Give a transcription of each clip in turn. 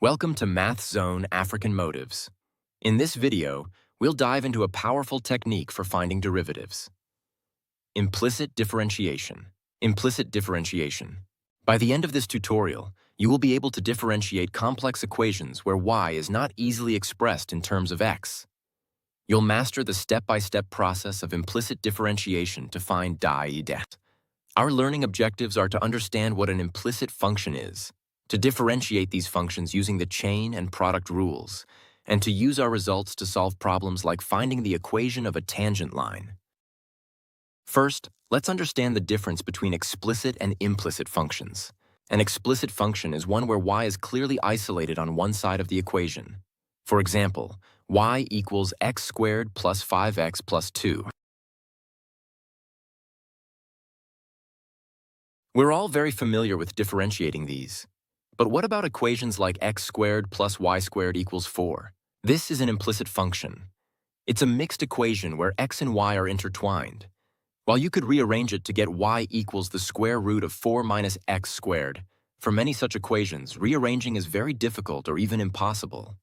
Welcome to Math Zone African Motives. In this video, we'll dive into a powerful technique for finding derivatives. Implicit differentiation. Implicit differentiation. By the end of this tutorial, you will be able to differentiate complex equations where y is not easily expressed in terms of x. You'll master the step-by-step process of implicit differentiation to find derivatives. Our learning objectives are to understand what an implicit function is, to differentiate these functions using the chain and product rules, and to use our results to solve problems like finding the equation of a tangent line. First, let's understand the difference between explicit and implicit functions. An explicit function is one where y is clearly isolated on one side of the equation. For example, y equals x squared plus 5x plus 2. We're all very familiar with differentiating these. But what about equations like x squared plus y squared equals 4? This is an implicit function. It's a mixed equation where x and y are intertwined. While you could rearrange it to get y equals the square root of 4 minus x squared, for many such equations, rearranging is very difficult or even impossible.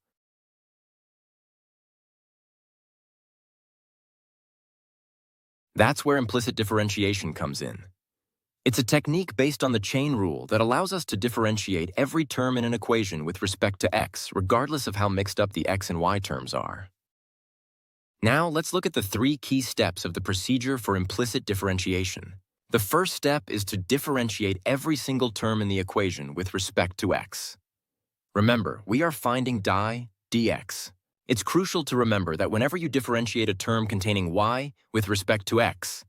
That's where implicit differentiation comes in. It's a technique based on the chain rule that allows us to differentiate every term in an equation with respect to x, regardless of how mixed up the x and y terms are. Now, let's look at the 3 key steps of the procedure for implicit differentiation. The first step is to differentiate every single term in the equation with respect to x. Remember, we are finding dx. It's crucial to remember that whenever you differentiate a term containing y with respect to x,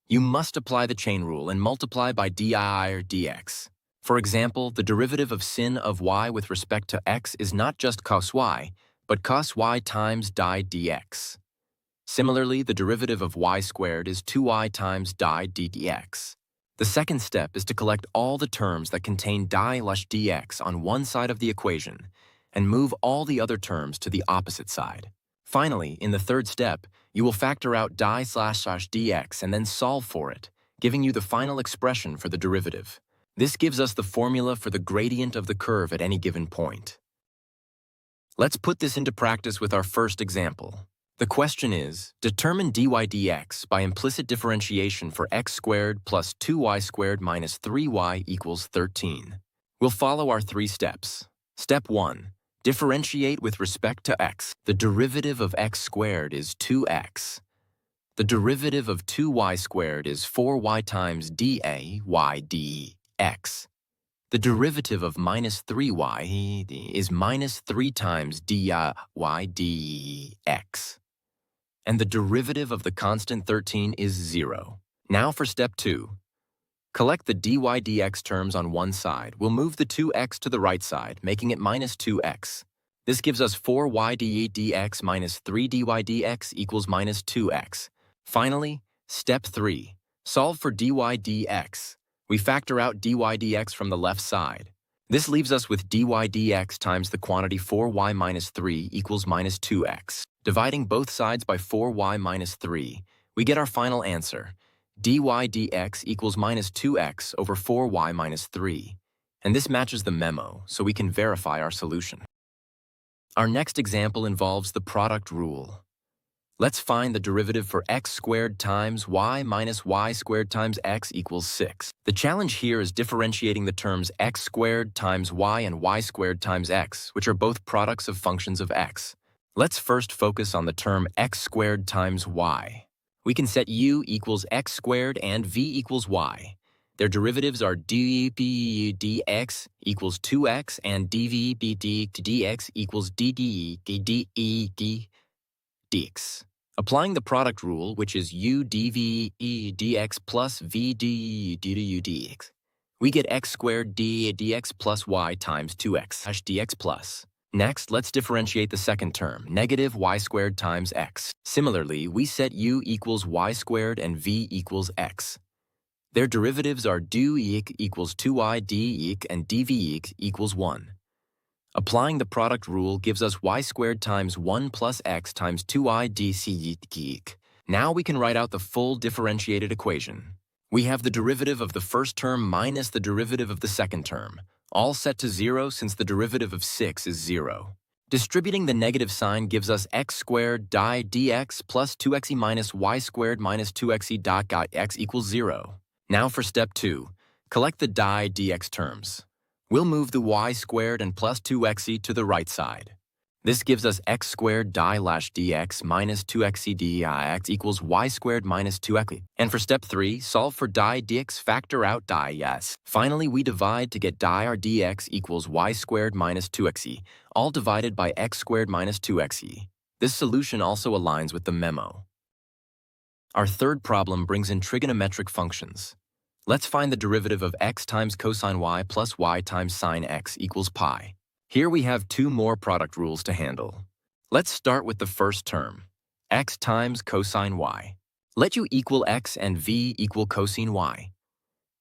you must apply the chain rule and multiply by di or dx. For example, the derivative of sin of y with respect to x is not just cos y, but cos y times di dx. Similarly, the derivative of y squared is 2y times di dx. The second step is to collect all the terms that contain di/dx on one side of the equation and move all the other terms to the opposite side. Finally, in the third step, you will factor out di/dx and then solve for it, giving you the final expression for the derivative. This gives us the formula for the gradient of the curve at any given point. Let's put this into practice with our first example. The question is, determine dy dx by implicit differentiation for x squared plus 2y squared minus 3y equals 13. We'll follow our 3 steps. Step 1. Differentiate with respect to x. The derivative of x squared is 2x. The derivative of 2y squared is 4y times y dx. The derivative of minus 3y is minus 3 times y dx. And the derivative of the constant 13 is 0. Now for step 2. Collect the dy dx terms on one side. We'll move the 2x to the right side, making it minus 2x. This gives us 4y dx minus 3 dy dx equals minus 2x. Finally, step 3. Solve for dy dx. We factor out dy dx from the left side. This leaves us with dy dx times the quantity 4y minus 3 equals minus 2x. Dividing both sides by 4y minus 3, we get our final answer. Dy dx equals minus 2x over 4y minus 3. And this matches the memo, so we can verify our solution. Our next example involves the product rule. Let's find the derivative for x squared times y minus y squared times x equals 6. The challenge here is differentiating the terms x squared times y and y squared times x, which are both products of functions of x. Let's first focus on the term x squared times y. We can set u equals x squared and v equals y. Their derivatives are dx equals 2x and dx equals dx. Applying the product rule, which is u dx plus v dx, we get x squared dx plus y times 2x dx plus. Next, let's differentiate the second term, negative y squared times x. Similarly, we set u equals y squared and v equals x. Their derivatives are du equals 2y dx and dv equals 1. Applying the product rule gives us y squared times 1 plus x times 2y dx. Now we can write out the full differentiated equation. We have the derivative of the first term minus the derivative of the second term, all set to 0 since the derivative of 6 is 0. Distributing the negative sign gives us x squared die dx plus 2xe minus y squared minus 2xe dot x equals 0. Now for step 2, collect the die dx terms. We'll move the y squared and plus 2xe to the right side. This gives us x squared die lash dx minus 2xe dx equals y squared minus 2xe. And for step 3, solve for die dx, factor out die yes. Finally, we divide to get die r dx equals y squared minus 2xe, all divided by x squared minus 2xe. This solution also aligns with the memo. Our third problem brings in trigonometric functions. Let's find the derivative of x times cosine y plus y times sine x equals pi. Here we have two more product rules to handle. Let's start with the first term, x times cosine y. Let u equal x and v equal cosine y.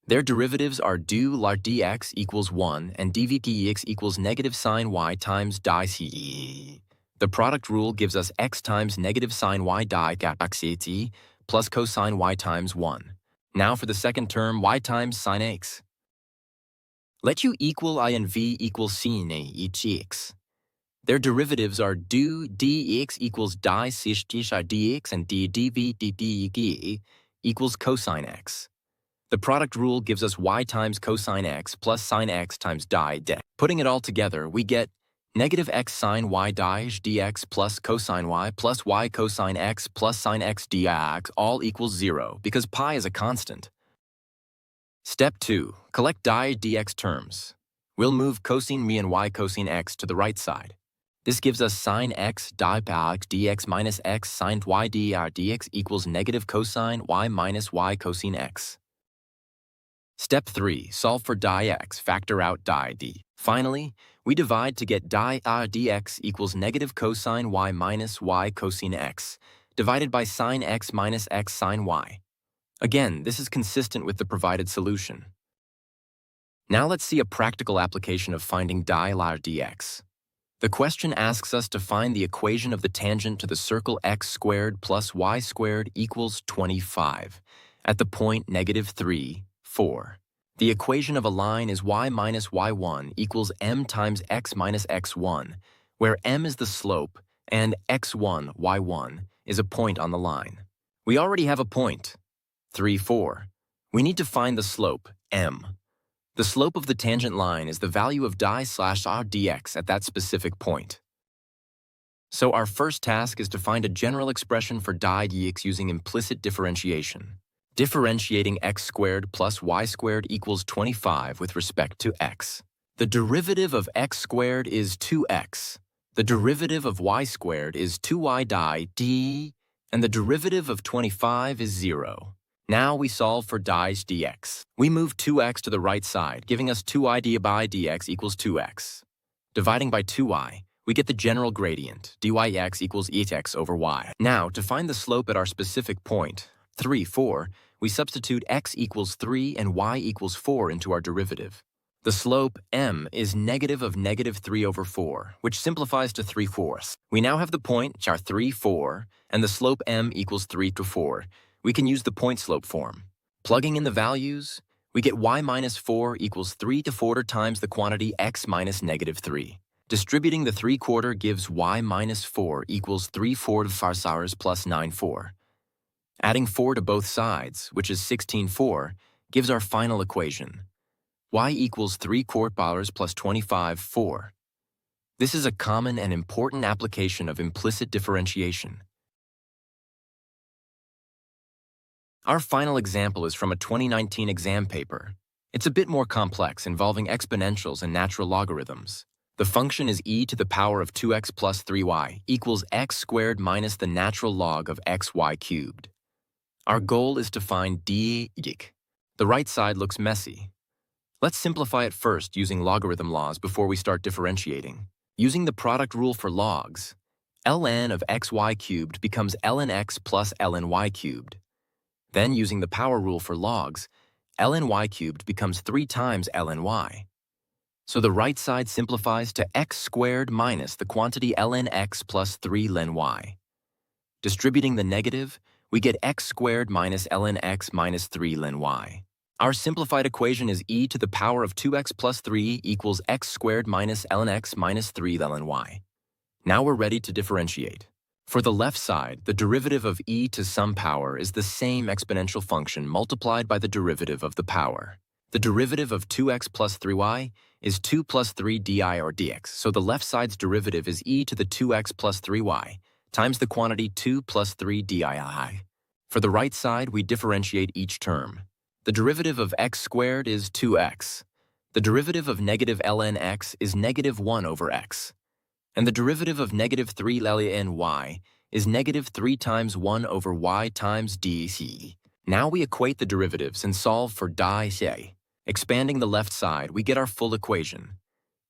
Their derivatives are du lar dx equals 1 and dv dx equals negative sine y times die c. The product rule gives us x times negative sine y die ct plus cosine y times 1. Now for the second term, y times sine x. Let u equal I and v equals sine each x. Their derivatives are du dx equals die sish dx and d dv dt equals cosine x. The product rule gives us y times cosine x plus sine x times die dx. Putting it all together, we get negative x sine y die dx plus cosine y plus y cosine x plus sine x dx all equals 0 because pi is a constant. Step 2. Collect die dx terms. We'll move cosine me and y cosine x to the right side. This gives us sine x die dx minus x sine y dx equals negative cosine y minus y cosine x. Step 3. Solve for die x, factor out die d. Finally, we divide to get die dx equals negative cosine y minus y cosine x, divided by sine x minus x sine y. Again, this is consistent with the provided solution. Now let's see a practical application of finding die lar dx. The question asks us to find the equation of the tangent to the circle x squared plus y squared equals 25 at the point -3, 4. The equation of a line is y minus y1 equals m times x minus x1, where m is the slope and x1, y1 is a point on the line. We already have a point. 3, 4. We need to find the slope, m. The slope of the tangent line is the value of die slash r dx at that specific point. So our first task is to find a general expression for die dx using implicit differentiation. Differentiating x squared plus y squared equals 25 with respect to x. The derivative of x squared is 2x. The derivative of y squared is 2y die d, and the derivative of 25 is 0. Now we solve for dies dx. We move 2x to the right side, giving us 2i d by dx equals 2x. Dividing by 2i, we get the general gradient, dyx equals ex over y. Now, to find the slope at our specific point, 3, 4, we substitute x equals 3 and y equals 4 into our derivative. The slope, m, is negative of -3 over 4, which simplifies to 3/4. We now have the point, 3, 4, and the slope m equals 3 to 4. We can use the point slope form. Plugging in the values, we get y minus 4 equals 3 to 4 times the quantity x minus -3. Distributing the 3/4 gives y minus 4 equals 3/4 farsaurs plus 9/4. Adding 4 to both sides, which is 16/4, gives our final equation. Y equals 3/4 plus 25/4. This is a common and important application of implicit differentiation. Our final example is from a 2019 exam paper. It's a bit more complex, involving exponentials and natural logarithms. The function is e to the power of 2x plus 3y equals x squared minus the natural log of xy cubed. Our goal is to find d. The right side looks messy. Let's simplify it first using logarithm laws before we start differentiating. Using the product rule for logs, ln of xy cubed becomes ln x plus ln y cubed. Then, using the power rule for logs, ln y cubed becomes 3 times ln y. So the right side simplifies to x squared minus the quantity ln x plus 3 ln y. Distributing the negative, we get x squared minus ln x minus 3 ln y. Our simplified equation is e to the power of 2x plus 3 equals x squared minus ln x minus 3 ln y. Now we're ready to differentiate. For the left side, the derivative of e to some power is the same exponential function multiplied by the derivative of the power. The derivative of 2x plus 3y is 2 plus 3 di or dx, so the left side's derivative is e to the 2x plus 3y times the quantity 2 plus 3 dii. For the right side, we differentiate each term. The derivative of x squared is 2x. The derivative of negative ln x is negative 1 over x. And the derivative of negative 3 ln y is negative 3 times 1 over y times dc. Now we equate the derivatives and solve for dc. Expanding the left side, we get our full equation.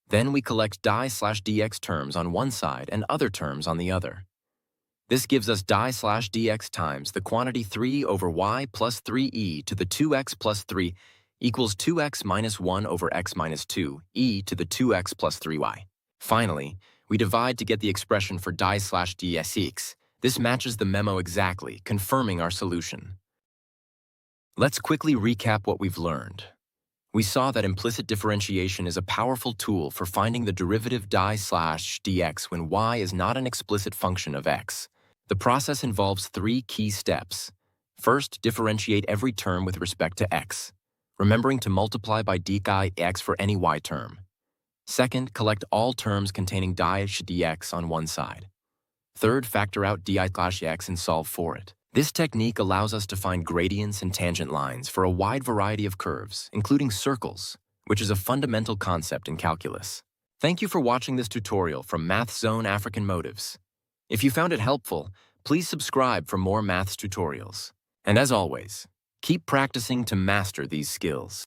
Then we collect di/dx terms on one side and other terms on the other. This gives us di/dx times the quantity 3 over y plus 3e to the 2x plus 3 equals 2x minus 1 over x minus 2 e to the 2x plus 3y. Finally, we divide to get the expression for di/dx. This matches the memo exactly, confirming our solution. Let's quickly recap what we've learned. We saw that implicit differentiation is a powerful tool for finding the derivative di/dx when y is not an explicit function of x. The process involves 3 key steps. First, differentiate every term with respect to x, remembering to multiply by dx for any y term. Second, collect all terms containing di/dx on one side. Third, factor out di/x and solve for it. This technique allows us to find gradients and tangent lines for a wide variety of curves, including circles, which is a fundamental concept in calculus. Thank you for watching this tutorial from Math Zone African Motives. If you found it helpful, please subscribe for more maths tutorials. And as always, keep practicing to master these skills.